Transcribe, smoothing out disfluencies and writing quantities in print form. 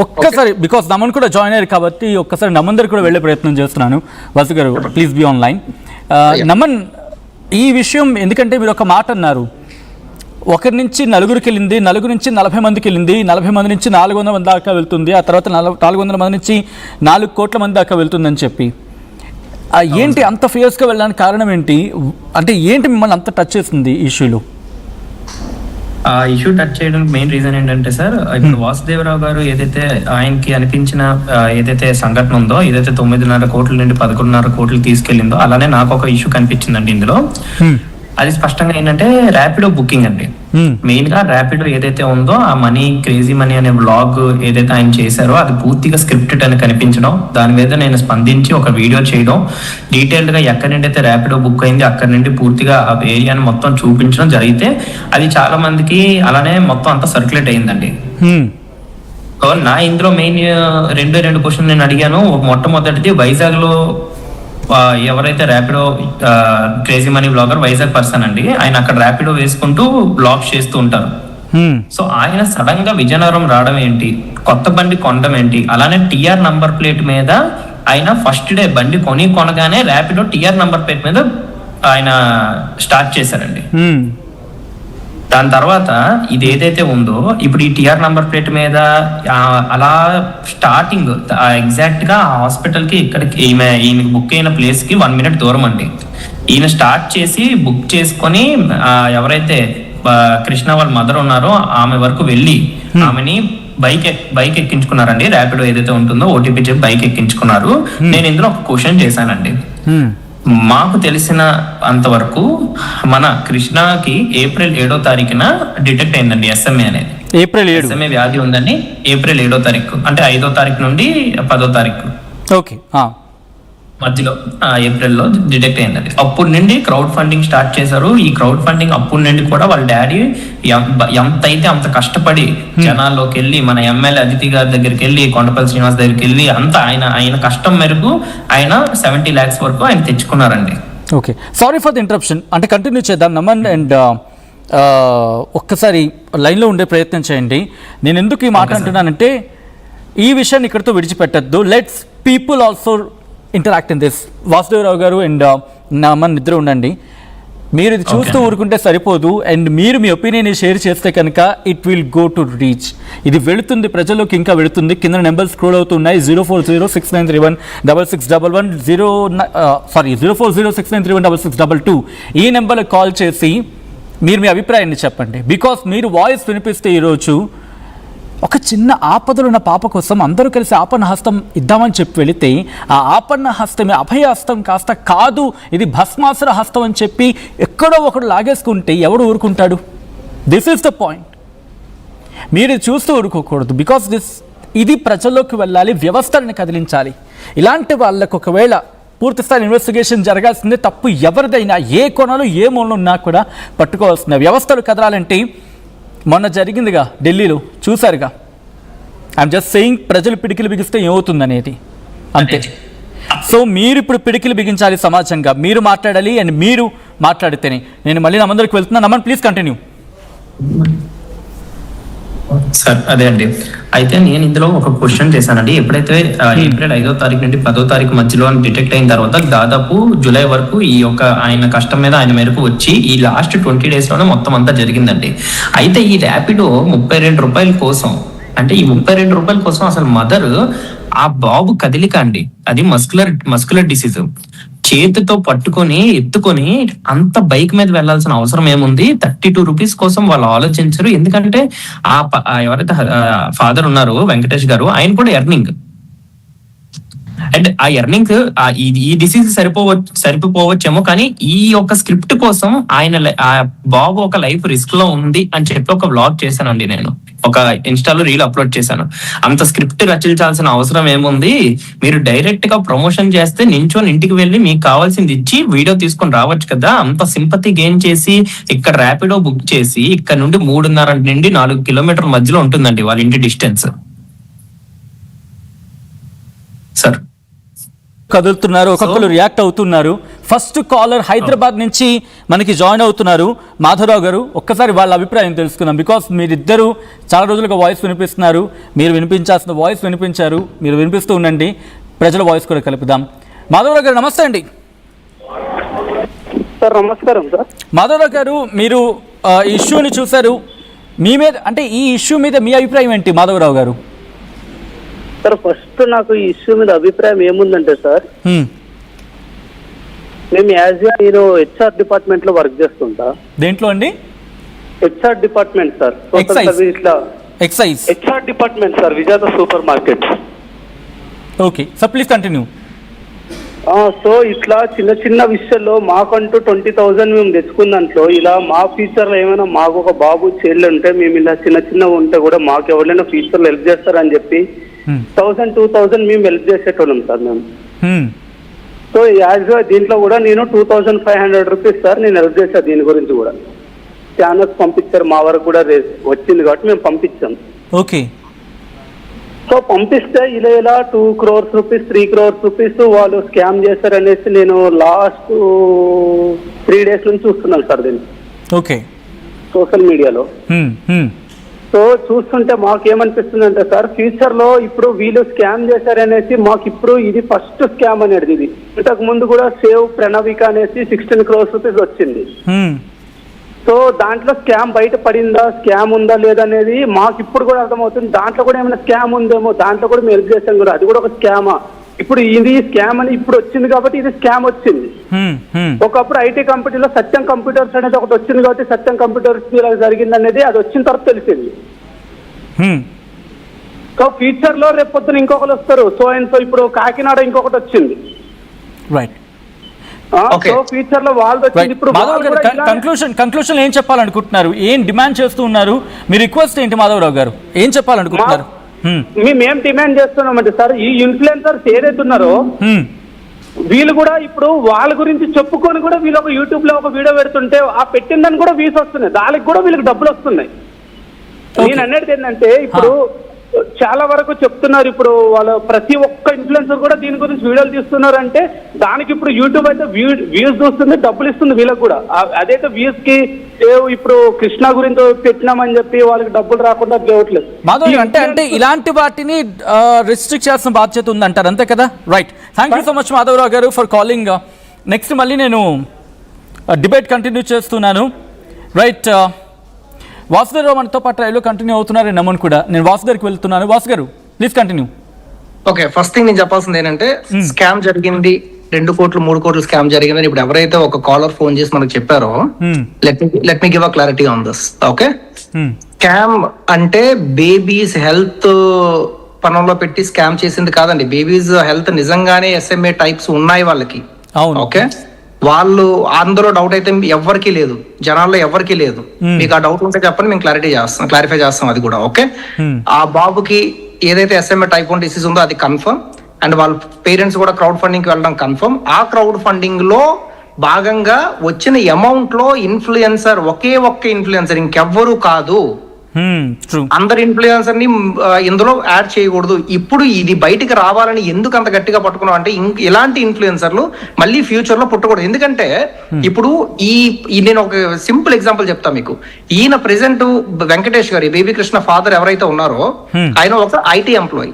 ఒక్కసారి బికాస్ నమన్ కూడా జాయిన్ అయ్యారు కాబట్టి ఒక్కసారి నమన్ దగ్గర కూడా వెళ్ళే ప్రయత్నం చేస్తున్నాను. వాసు గారు ప్లీజ్ బీ ఆన్లైన్. నమన్, ఈ విషయం ఎందుకంటే మీరు ఒక మాట అన్నారు, ఒకరి నుంచి నలుగురికి వెళ్ళింది, నలుగురు నుంచి 40 మందికి వెళ్ళింది, 40 మంది నుంచి 400 మంది దాకా వెళ్తుంది, ఆ తర్వాత 400 మంది నుంచి 4 కోట్ల మంది దాకా వెళ్తుందని చెప్పి ఏంటి అంత ఫియర్స్గా వెళ్ళడానికి కారణం ఏంటి? అంటే ఏంటి మిమ్మల్ని అంత టచ్ చేస్తుంది ఈ ఇష్యూలో? ఆ ఇష్యూ టచ్ చేయడానికి మెయిన్ రీజన్ ఏంటంటే సార్, ఇప్పుడు వాసుదేవరావు గారు ఏదైతే ఆయనకి అనిపించిన ఏదైతే సంఘటన ఉందో, ఏదైతే 9.5 కోట్ల నుండి 11.5 కోట్లు తీసుకెళ్లిందో, అలానే నాకు ఒక ఇష్యూ కనిపించిందండి ఇందులో. అది స్పష్టంగా ఏంటంటే ర్యాపిడో బుకింగ్ అండి. మెయిన్ గా ర్యాపిడో ఏదైతే ఉందో, ఆ మనీ క్రేజీ మనీ అనే బ్లాగ్ ఏదైతే ఆయన చేశారో అది పూర్తిగా స్క్రిప్టెడ్ అని కనిపించడం, దాని మీద నేను స్పందించి ఒక వీడియో చేయడం, డీటెయిల్డ్ గా ఎక్కడి నుండి అయితే ర్యాపిడో బుక్ అయింది అక్కడి నుండి పూర్తిగా ఆ ఏరియాని మొత్తం చూపించడం జరిగితే అది చాలా మందికి అలానే మొత్తం అంతా సర్క్యులేట్ అయిందండి. నా ఇందులో మెయిన్ రెండు క్వశ్చన్ నేను అడిగాను. మొట్టమొదటిది, వైజాగ్ లో ఎవరైతే Rapido crazy money blogger Vizag person అండి, ఆయన అక్కడ ర్యాపిడో వేసుకుంటూ బ్లాగ్స్ చేస్తూ ఉంటారు. సో ఆయన సడన్ గా విజయనగరం రావడం ఏంటి, కొత్త బండి కొనడం ఏంటి, అలానే టిఆర్ నంబర్ ప్లేట్ మీద ఆయన ఫస్ట్ డే బండి కొనగానే ర్యాపిడో టిఆర్ నంబర్ ప్లేట్ మీద ఆయన స్టార్ట్ చేశారండి. దాని తర్వాత ఇది ఏదైతే ఉందో ఇప్పుడు ఈ టిఆర్ నంబర్ ప్లేట్ మీద అలా స్టార్టింగ్ ఎగ్జాక్ట్ గా హాస్పిటల్ కి ఇక్కడికి ఈయన బుక్ అయిన ప్లేస్ కి 1 minute దూరం అండి. ఈయన స్టార్ట్ చేసి బుక్ చేసుకొని ఎవరైతే కృష్ణ వాళ్ళ మదర్ ఉన్నారో ఆమె వరకు వెళ్ళి ఆమెని బైక్ ఎక్కించుకున్నారండి. ర్యాపిడో ఏదైతే ఉంటుందో ఓటీపీ చెప్పి బైక్ ఎక్కించుకున్నారు. నేను ఇందులో ఒక క్వశ్చన్ చేశానండి. మాకు తెలిసిన అంతవరకు మన కృష్ణకి ఏప్రిల్ 7వ తారీఖున డిటెక్ట్ అయిందండి ఎస్ఎంఏ అనేది. ఎస్ఎంఏ వ్యాధి ఉందని ఏప్రిల్ 7వ తారీఖు, అంటే 5వ తారీఖు నుండి 10వ తారీఖు మధ్యలో ఏప్రిల్లో డిటెక్ట్ అయిందండి. అప్పటి నుండి క్రౌడ్ ఫండింగ్ స్టార్ట్ చేశారు. ఈ క్రౌడ్ ఫండింగ్ అప్పటి నుండి కూడా వాళ్ళ డాడీ ఎంతైతే అంత కష్టపడి జనాల్లోకి వెళ్ళి, మన ఎమ్మెల్యే అదితి గారి దగ్గరికి వెళ్ళి, కొండపల్లి శ్రీనివాస్ దగ్గరికి వెళ్ళి, అంతా ఆయన కష్టం మేరకు ఆయన 70 lakhs వరకు ఆయన తెచ్చుకున్నారండి. Okay, sorry for the interruption. అంటే కంటిన్యూ చేద్దాం నమన్, అండ్ ఒక్కసారి లైన్లో ఉండే ప్రయత్నం చేయండి. నేను ఎందుకు ఈ మాట అంటున్నానంటే, ఈ విషయాన్ని ఇక్కడితో విడిచిపెట్టద్దు. Let's people also interact in this. Vasudevarao గారు అండ్ నమన్ ఇద్దరు ఉండండి. మీరు ఇది చూస్తూ ఊరుకుంటే సరిపోదు, అండ్ మీరు మీ ఒపీనియన్ షేర్ చేస్తే కనుక it will go to reach. ఇది వెళుతుంది, ప్రజల్లోకి ఇంకా వెళుతుంది. కింద నెంబర్ స్క్రోల్ అవుతున్నాయి. 04069316611 04069316622 ఈ నెంబర్కి కాల్ చేసి మీరు మీ అభిప్రాయాన్ని చెప్పండి. బికాస్ మీరు వాయిస్ వినిపిస్తే ఈరోజు ఒక చిన్న ఆపదలు ఉన్న పాప కోసం అందరూ కలిసి ఆపన్న హస్తం ఇద్దామని చెప్పి వెళితే, ఆ ఆపన్న హస్తమే అభయ హస్తం కాస్త కాదు, ఇది భస్మాసుర హస్తం అని చెప్పి ఎక్కడో ఒకడు లాగేసుకుంటే ఎవడు ఊరుకుంటాడు? This is the point. మీరు చూస్తూ ఊరుకోకూడదు. బికాస్ ఇది ప్రజల్లోకి వెళ్ళాలి, వ్యవస్థలను కదిలించాలి. ఇలాంటి వాళ్ళకు ఒకవేళ పూర్తిస్థాయి ఇన్వెస్టిగేషన్ జరగాల్సిందే. తప్పు ఎవరిదైనా, ఏ కొనలు ఏ మూలలో ఉన్నా కూడా పట్టుకోవాల్సిందే. వ్యవస్థలు కదలాలంటే మొన్న జరిగిందిగా ఢిల్లీలో, చూసారుగా. ఐఎమ్ జస్ట్ సెయింగ్, ప్రజలు పిడికిలు బిగిస్తే ఏమవుతుంది అనేది అంతే. సో మీరు ఇప్పుడు పిడికిలు బిగించాలి సమాజంగా, మీరు మాట్లాడాలి, అండ్ మీరు మాట్లాడితేనే. నేను మళ్ళీ నమందరికి వెళ్తున్నాను. Naman please continue. సార్ అదే అండి, అయితే నేను ఇందులో ఒక క్వశ్చన్ చేశానండి. ఎప్పుడైతే ఏప్రిల్ 5వ తారీఖు నుండి 10వ తారీఖు మధ్యలో డిటెక్ట్ అయిన తర్వాత దాదాపు జూలై వరకు ఈ యొక్క ఆయన కష్టం మీద ఆయన మేరకు వచ్చి ఈ లాస్ట్ 20 days లోనే మొత్తం అంతా జరిగిందండి. అయితే ఈ ర్యాపిడో 32 రూపాయల కోసం, అంటే ఈ 32 రూపాయల కోసం అసలు మదర్ ఆ బాబు కదిలిక అండి, అది మస్కులర్ డిసీజ్, చేతితో పట్టుకొని ఎత్తుకొని అంత బైక్ మీద వెళ్లాల్సిన అవసరం ఏముంది? 32 రూపీస్ కోసం వాళ్ళు ఆలోచించరు. ఎందుకంటే ఎవరైతే ఫాదర్ ఉన్నారో వెంకటేష్ గారు, ఆయన కూడా ఎర్నింగ్, అండ్ ఆ ఎర్నింగ్ ఈ డిసీజ్ సరిపోవచ్చేమో, కానీ ఈ యొక్క స్క్రిప్ట్ కోసం ఆయన బాబు ఒక లైఫ్ రిస్క్ లో ఉంది అని చెప్పి ఒక వ్లాగ్ చేశానండి. నేను ఒక ఇన్స్టాలో రీల్ అప్లోడ్ చేశాను. అంత స్క్రిప్ట్ రచించాల్సిన అవసరం ఏముంది? మీరు డైరెక్ట్ గా ప్రమోషన్ చేస్తే నించొని ఇంటికి వెళ్ళి మీకు కావాల్సింది ఇచ్చి వీడియో తీసుకొని రావచ్చు కదా. అంత సింపతి గెయిన్ చేసి ఇక్కడ ర్యాపిడో బుక్ చేసి ఇక్కడ నుండి 3.5 నుండి 4 కిలోమీటర్ల మధ్యలో ఉంటుందండి వాళ్ళ ఇంటి డిస్టెన్స్. సార్ కదులుతున్నారు, ఒక్కొక్కరు రియాక్ట్ అవుతున్నారు. ఫస్ట్ కాలర్ హైదరాబాద్ నుంచి మనకి జాయిన్ అవుతున్నారు మాధవరావు గారు. ఒక్కసారి వాళ్ళ అభిప్రాయం తెలుసుకుందాం. బికాస్ మీరిద్దరూ చాలా రోజులుగా వాయిస్ వినిపిస్తున్నారు, మీరు వినిపించాల్సిన వాయిస్ వినిపించారు, మీరు వినిపిస్తూ ఉండండి, ప్రజల వాయిస్ కూడా కలుపుదాం. మాధవరావు గారు నమస్తే అండి. సార్ నమస్కారం సార్. మాధవరావు గారు, మీరు ఈ ఇష్యూని చూశారు, మీ మీద అంటే ఈ ఇష్యూ మీద మీ అభిప్రాయం ఏంటి మాధవరావు గారు? సార్ ఫస్ట్ నాకు ఈ ఇష్యూ మీద అభిప్రాయం ఏముందంటే సార్, మేము నేను హెచ్ఆర్ డిపార్ట్మెంట్ లో వర్క్ చేస్తుంటా. దేంట్లో అండి? HR department sir, excise HR department sir, Vijetha super market. Okay sir, please continue. So ఇట్లా చిన్న చిన్న విషయాల్లో మాకంటూ 20,000 మేము తెచ్చుకున్న దాంట్లో ఇలా మా ఫ్యూచర్లో ఏమైనా మాకు ఒక బాబు చెల్లి ఉంటే మేము ఇలా చిన్న చిన్నగా ఉంటే కూడా మాకు ఎవరైనా ఫ్యూచర్లో హెల్ప్ చేస్తారని చెప్పి 1,000, 2,000 మేము హెల్ప్ చేసేటోళ్ళం సార్ మేము. సో దీంట్లో కూడా నేను 2,500 రూపీస్ సార్ నేను హెల్ప్ చేశాను. దీని గురించి కూడా ఛానల్స్ పంపించారు, మా వరకు కూడా వచ్చింది కాబట్టి మేము పంపించాం. ఓకే. సో పంపిస్తే ఇలా 2 crores రూపీస్, 3 crores రూపీస్ వాళ్ళు స్కామ్ చేశారనేసి నేను లాస్ట్ 3 days నుంచి చూస్తున్నాను సార్ దీన్ని. ఓకే. సోషల్ మీడియాలో. సో చూస్తుంటే మాకు ఏమనిపిస్తుంది అంటే సార్, ఫ్యూచర్ లో ఇప్పుడు వీళ్ళు స్కామ్ చేశారనేసి మాకు ఇప్పుడు ఇది ఫస్ట్ స్కామ్ అనేది. ఇది ఇంతకు ముందు కూడా సేవ్ ప్రణవిక అనేసి 16 crores రూపీస్ వచ్చింది. సో దాంట్లో స్కామ్ బయట పడిందా, స్కామ్ ఉందా లేదనేది మాకు ఇప్పుడు కూడా అర్థమవుతుంది. దాంట్లో కూడా ఏమైనా స్కామ్ ఉందేమో, దాంట్లో కూడా మేము హెల్ప్ చేసాం కూడా, అది కూడా ఒక స్కామా. ఇప్పుడు ఇది స్కామ్ అని ఇప్పుడు వచ్చింది కాబట్టి ఇది స్కామ్ వచ్చింది. ఒకప్పుడు ఐటీ కంపెనీలో సత్యం కంప్యూటర్స్ అనేది ఒకటి వచ్చింది కాబట్టి సత్యం కంప్యూటర్స్ ఇలా జరిగింది అనేది అది వచ్చిన తర్వాత తెలిసింది. సో ఫ్యూచర్ లో రేపు పొద్దున ఇంకొకరు వస్తారు, సో అండ్ సో ఇప్పుడు కాకినాడ ఇంకొకటి వచ్చింది. రైట్. సో ఫ్యూచర్ లో వాళ్ళు వచ్చింది. ఇప్పుడు కంక్లూషన్ ఏం చెప్పాలనుకుంటున్నారు, ఏం డిమాండ్ చేస్తూ ఉన్నారు, మీ రిక్వెస్ట్ ఏంటి మాధవరావు గారు, ఏం చెప్పాలనుకుంటున్నారు? మేము డిమాండ్ చేస్తున్నామంటే సార్, ఈ ఇన్ఫ్లుయెన్సర్స్ ఏదైతే ఉన్నారో వీళ్ళు కూడా ఇప్పుడు వాళ్ళ గురించి చెప్పుకొని కూడా వీళ్ళు ఒక యూట్యూబ్ లో ఒక వీడియో పెడుతుంటే ఆ పెట్టిందని కూడా వ్యూస్ వస్తున్నాయి, దానికి కూడా వీళ్ళకి డబ్బులు వస్తున్నాయి. నేను అనేది ఏంటంటే ఇప్పుడు చాలా వరకు చెప్తున్నారు, ఇప్పుడు వాళ్ళ ప్రతి ఒక్క ఇన్ఫ్లుయెన్సర్ కూడా దీని గురించి వీడియోలు తీస్తున్నారు అంటే దానికి ఇప్పుడు యూట్యూబ్ అయితే వ్యూస్ చూస్తుంది, డబ్బులు ఇస్తుంది వీళ్ళకి కూడా. అదైతే వ్యూస్ కి ఇప్పుడు కృష్ణ గురించి పెట్టినామని చెప్పి వాళ్ళకి డబ్బులు రాకుండా లేవట్లేదు. మాధవ్ అంటే ఇలాంటి వాటిని రిస్ట్రిక్ట్ చేయాల్సిన బాధ్యత ఉందంటారు, అంతే కదా? Right. Thank you so much Madhavarao గారు ఫర్ కాలింగ్. నెక్స్ట్ మళ్ళీ నేను డిబేట్ కంటిన్యూ చేస్తున్నాను. రైట్. వాసుగారు మనతో పాటు రైల్లో కంటిన్యూ అవుతున్నారు నమ్మను కూడా. నేను వాసు గారికి వెళ్తున్నాను. వాసు గారు please continue. Okay, first thing నేను చెప్పాల్సింది ఏంటంటే స్కామ్ జరిగింది, 2 కోట్లు 3 కోట్లు స్కామ్ జరిగిందని ఇప్పుడు ఎవరైతే ఒక కాలర్ ఫోన్ చేసి మనకు చెప్పారో let me give a clarity on this. Okay, scam అంటే బేబీస్ హెల్త్ పనంలో పెట్టి స్కామ్ చేసింది కాదండి. బేబీస్ హెల్త్ నిజంగానే SMA టైప్స్ ఉన్నాయి వాళ్ళకి. ఓకే, వాళ్ళు అందులో డౌట్ అయితే ఎవరికి లేదు, జనాల్లో ఎవరికి లేదు. మీకు ఆ డౌట్ ఉంటే చెప్పండి, మేము క్లారిఫై చేస్తాం అది కూడా. ఓకే, ఆ బాబుకి ఏదైతే SMA type 1 డిసీజ్ ఉందో అది కన్ఫర్మ్, అండ్ వాళ్ళ పేరెంట్స్ కూడా క్రౌడ్ ఫండింగ్ కి వెళ్ళడం కన్ఫర్మ్. ఆ క్రౌడ్ ఫండింగ్ లో భాగంగా వచ్చిన అమౌంట్ లో ఇన్ఫ్లుయెన్సర్ ఒకే ఒక్క ఇన్ఫ్లుయెన్సర్, ఇంకెవ్వరూ కాదు. అందరు ఇన్ఫ్లుయెన్సర్ ని ఇందులో యాడ్ చేయకూడదు. ఇప్పుడు ఇది బయటికి రావాలని ఎందుకు అంత గట్టిగా పట్టుకున్నాం అంటే ఇలాంటి ఇన్ఫ్లుయెన్సర్లు మళ్ళీ ఫ్యూచర్ లో పుట్టకూడదు. ఎందుకంటే ఇప్పుడు నేను ఒక సింపుల్ ఎగ్జాంపుల్ చెప్తా మీకు. ఈయన ప్రెసెంట్ వెంకటేష్ గారు, బేబీ కృష్ణ ఫాదర్ ఎవరైతే ఉన్నారో ఆయన ఒక IT ఎంప్లాయీ.